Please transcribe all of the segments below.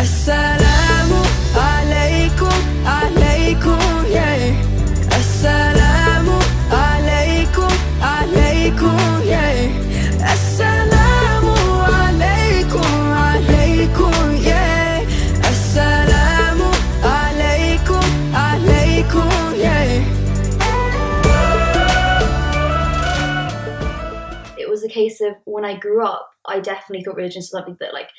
Assalamu alaikum, alaikum, yeah. Assalamu alaikum, alaikum, yeah. Assalamu alaikum, alaikum, yeah. Assalamu alaikum, alaikum, yeah. It was a case of when I grew up, I definitely thought religion was something that like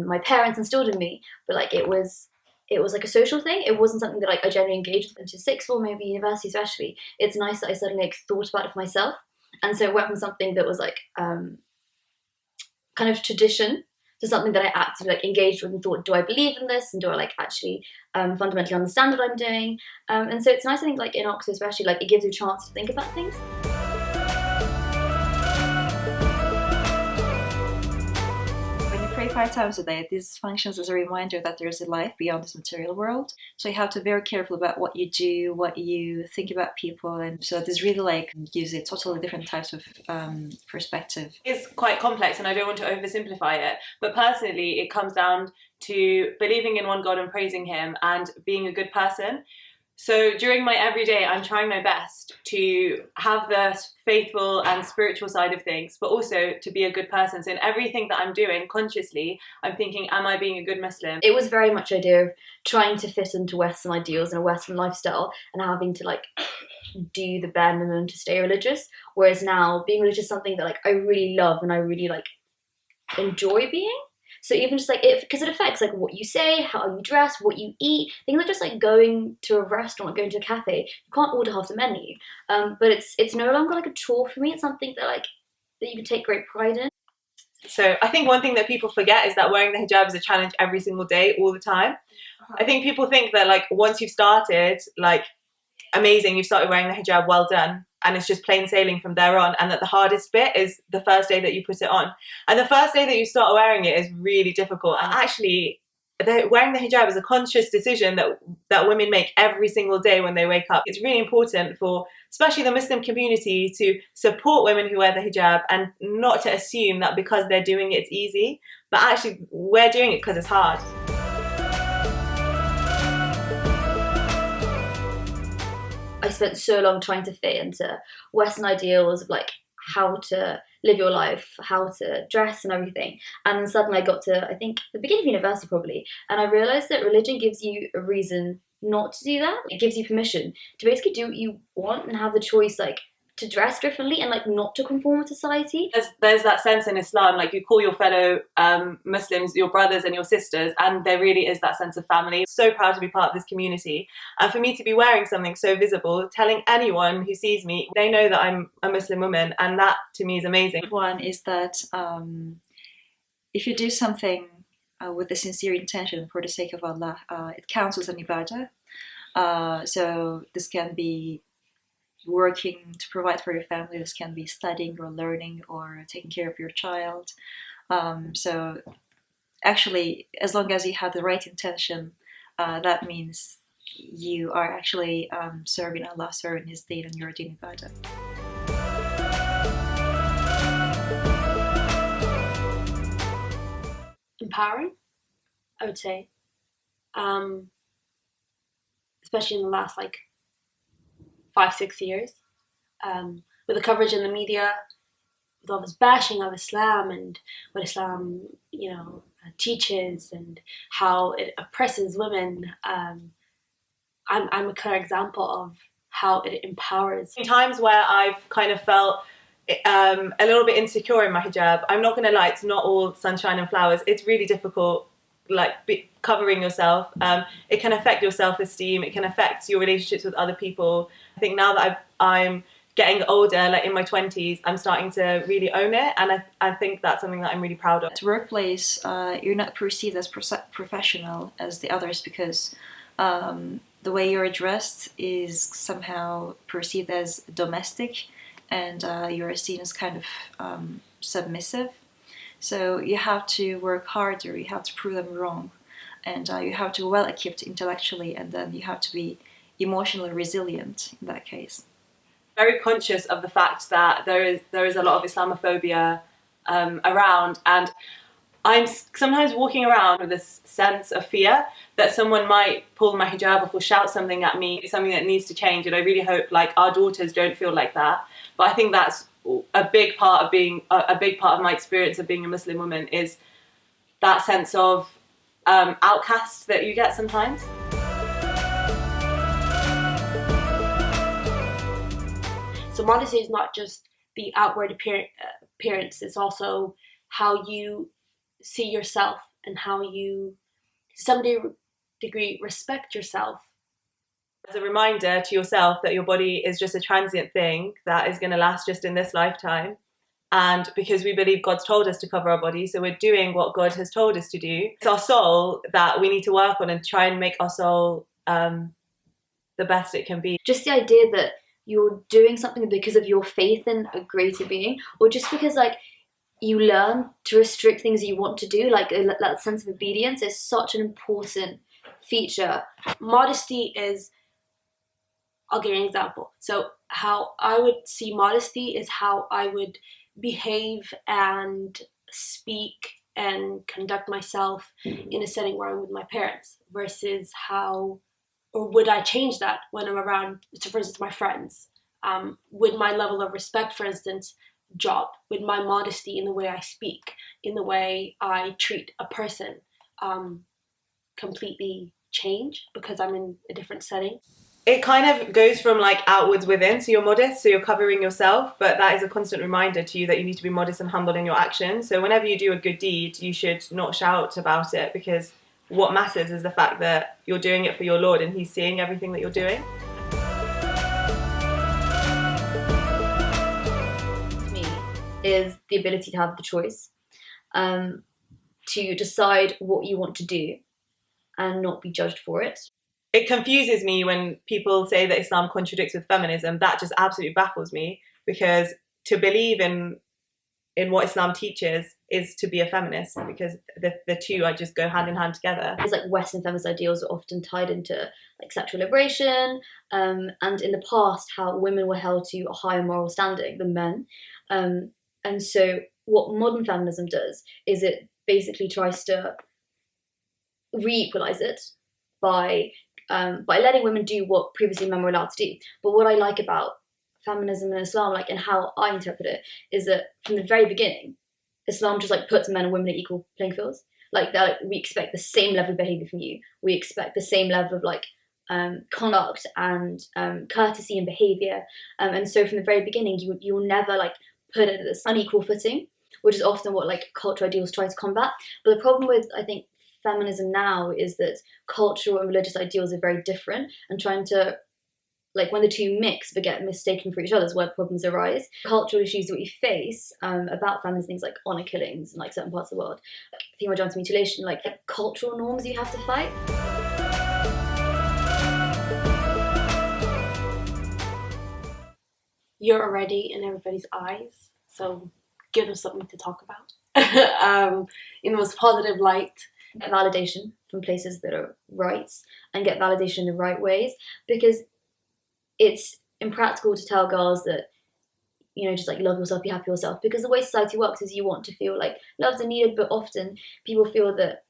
my parents instilled in me, but like it was like a social thing. It wasn't something that like I genuinely engaged with into sixth form, maybe university especially. It's nice that I suddenly like thought about it for myself, and so it went from something that was like kind of tradition to something that I actively like engaged with and thought, do I believe in this, and do I like actually fundamentally understand what I'm doing? And so it's nice, I think, like in Oxford especially, like it gives you a chance to think about things. Pray 5 times a day. This functions as a reminder that there is a life beyond this material world. So you have to be very careful about what you do, what you think about people, and so this really like gives it totally different types of perspective. It's quite complex, and I don't want to oversimplify it. But personally, it comes down to believing in one God and praising Him, and being a good person. So during my everyday, I'm trying my best to have the faithful and spiritual side of things, but also to be a good person. So in everything that I'm doing consciously, I'm thinking, am I being a good Muslim? It was very much the idea of trying to fit into Western ideals and a Western lifestyle and having to like do the bare minimum to stay religious. Whereas now being religious is something that like I really love and I really like enjoy being. So even just like it, because it affects like what you say, how you dress, what you eat, things like just like going to a restaurant, going to a cafe. You can't order half the menu, but it's no longer like a chore for me. It's something that like that you can take great pride in. So I think one thing that people forget is that wearing the hijab is a challenge every single day, all the time. I think people think that like once you've started, like amazing, you've started wearing the hijab, well done, and it's just plain sailing from there on, and that the hardest bit is the first day that you put it on. And the first day that you start wearing it is really difficult. And actually, wearing the hijab is a conscious decision that women make every single day when they wake up. It's really important for especially the Muslim community to support women who wear the hijab and not to assume that because they're doing it, it's easy. But actually, we're doing it because it's hard. I spent so long trying to fit into Western ideals of like how to live your life, how to dress and everything. And then suddenly I got to, I think, the beginning of university probably, and I realised that religion gives you a reason not to do that. It gives you permission to basically do what you want and have the choice like to dress differently and like not to conform with society. There's that sense in Islam, like you call your fellow Muslims your brothers and your sisters, and there really is that sense of family. So proud to be part of this community, and for me to be wearing something so visible, telling anyone who sees me, they know that I'm a Muslim woman, and that to me is amazing. One is that if you do something with the sincere intention for the sake of Allah, it counts as an ibadah. So this can be working to provide for your family, this can be studying or learning or taking care of your child. So actually, as long as you have the right intention, that means you are actually serving Allah, serving His deen, and you're doing ibadah. Empowering, I would say, especially in the last like 5-6 years, with the coverage in the media, with all this bashing of Islam and what Islam, teaches and how it oppresses women. I'm a clear example of how it empowers. In times where I've kind of felt a little bit insecure in my hijab, I'm not going to lie, it's not all sunshine and flowers. It's really difficult, like covering yourself. It can affect your self-esteem. It can affect your relationships with other people. I think now that I'm getting older, like in my 20s, I'm starting to really own it, and I think that's something that I'm really proud of. At workplace, you're not perceived as professional as the others because the way you're dressed is somehow perceived as domestic, and you're seen as kind of submissive. So you have to work harder, you have to prove them wrong, and you have to be well equipped intellectually, and then you have to be emotionally resilient in that case. Very conscious of the fact that there is a lot of Islamophobia around, and I'm sometimes walking around with this sense of fear that someone might pull my hijab off or shout something at me. It's something that needs to change, and I really hope like our daughters don't feel like that. But I think that's a big part of being a big part of my experience of being a Muslim woman, is that sense of outcast that you get sometimes. So modesty is not just the outward appearance, it's also how you see yourself and how you, to some degree, respect yourself. As a reminder to yourself that your body is just a transient thing that is going to last just in this lifetime. And because we believe God's told us to cover our body, so we're doing what God has told us to do. It's our soul that we need to work on and try and make our soul the best it can be. Just the idea that you're doing something because of your faith in a greater being, or just because like you learn to restrict things you want to do, like that sense of obedience is such an important feature. Modesty is, I'll give you an example. So how I would see modesty is how I would behave and speak and conduct myself in a setting where I'm with my parents, versus how, or would I change that when I'm around, so for instance, my friends? Would my level of respect, for instance, drop? Would my modesty in the way I speak, in the way I treat a person, completely change because I'm in a different setting? It kind of goes from like outwards within, so you're modest, so you're covering yourself, but that is a constant reminder to you that you need to be modest and humble in your actions. So whenever you do a good deed, you should not shout about it, because what matters is the fact that you're doing it for your Lord and He's seeing everything that you're doing. To me, is the ability to have the choice, to decide what you want to do and not be judged for it. It confuses me when people say that Islam contradicts with feminism. That just absolutely baffles me, because to believe in what Islam teaches is to be a feminist, because the two are just go hand in hand together. It's like Western feminist ideals are often tied into like sexual liberation, and in the past how women were held to a higher moral standing than men. And so what modern feminism does is it basically tries to re-equalize it by letting women do what previously men were allowed to do. But what I like about feminism and Islam, like, and how I interpret it, is that from the very beginning, Islam just like puts men and women at equal playing fields. Like, that, like, we expect the same level of behavior from you. We expect the same level of like conduct and courtesy and behavior. And so from the very beginning, you'll never like put it at this unequal footing, which is often what like cultural ideals try to combat. But the problem with, I think, feminism now is that cultural and religious ideals are very different, and trying to, like, when the two mix but get mistaken for each other is where problems arise. Cultural issues that we face about feminism, things like honour killings in like certain parts of the world, like female genital mutilation, like cultural norms you have to fight. You're already in everybody's eyes, so give them something to talk about in the most positive light. Get validation from places that are right, and get validation in the right ways, because it's impractical to tell girls that, you know, just like love yourself, be happy with yourself, because the way society works is you want to feel like loved and needed, but often people feel that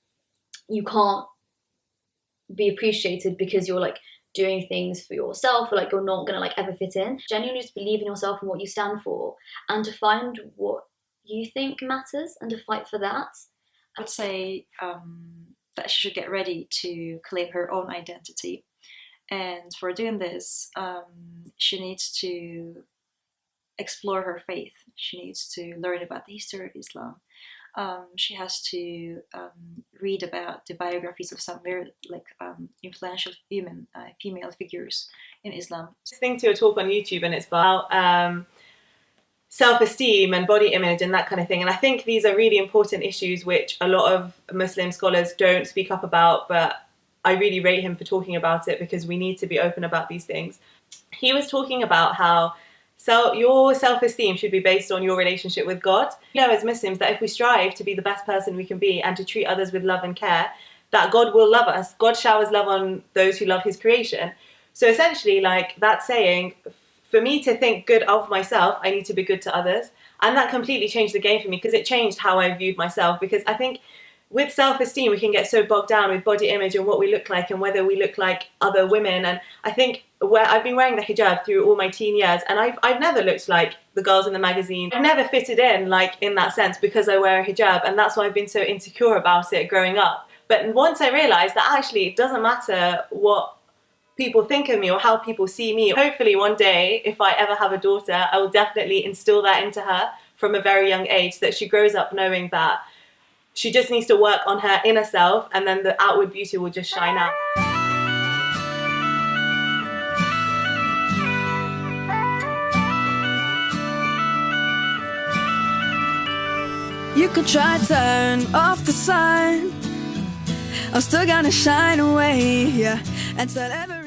you can't be appreciated because you're like doing things for yourself, or like you're not gonna like ever fit in. Genuinely just believe in yourself and what you stand for, and to find what you think matters and to fight for that. I would say that she should get ready to claim her own identity. And for doing this, she needs to explore her faith. She needs to learn about the history of Islam. She has to read about the biographies of some very influential female figures in Islam. Listening to a talk on YouTube, and it's about self-esteem and body image and that kind of thing. And I think these are really important issues which a lot of Muslim scholars don't speak up about, but I really rate him for talking about it, because we need to be open about these things. He was talking about how your self-esteem should be based on your relationship with God. You know, as Muslims, that if we strive to be the best person we can be and to treat others with love and care, that God will love us. God showers love on those who love His creation. So essentially, like, that's saying, for me to think good of myself, I need to be good to others. And that completely changed the game for me, because it changed how I viewed myself. Because I think with self-esteem, we can get so bogged down with body image and what we look like and whether we look like other women. And I think where I've been wearing the hijab through all my teen years, and I've never looked like the girls in the magazine. I've never fitted in, like, in that sense, because I wear a hijab, and that's why I've been so insecure about it growing up. But once I realised that actually it doesn't matter what people think of me or how people see me, hopefully one day, if I ever have a daughter, I will definitely instill that into her from a very young age, so that she grows up knowing that she just needs to work on her inner self, and then the outward beauty will just shine out. You can try to turn off the sun, I'm still gonna shine away, yeah, and tell everyone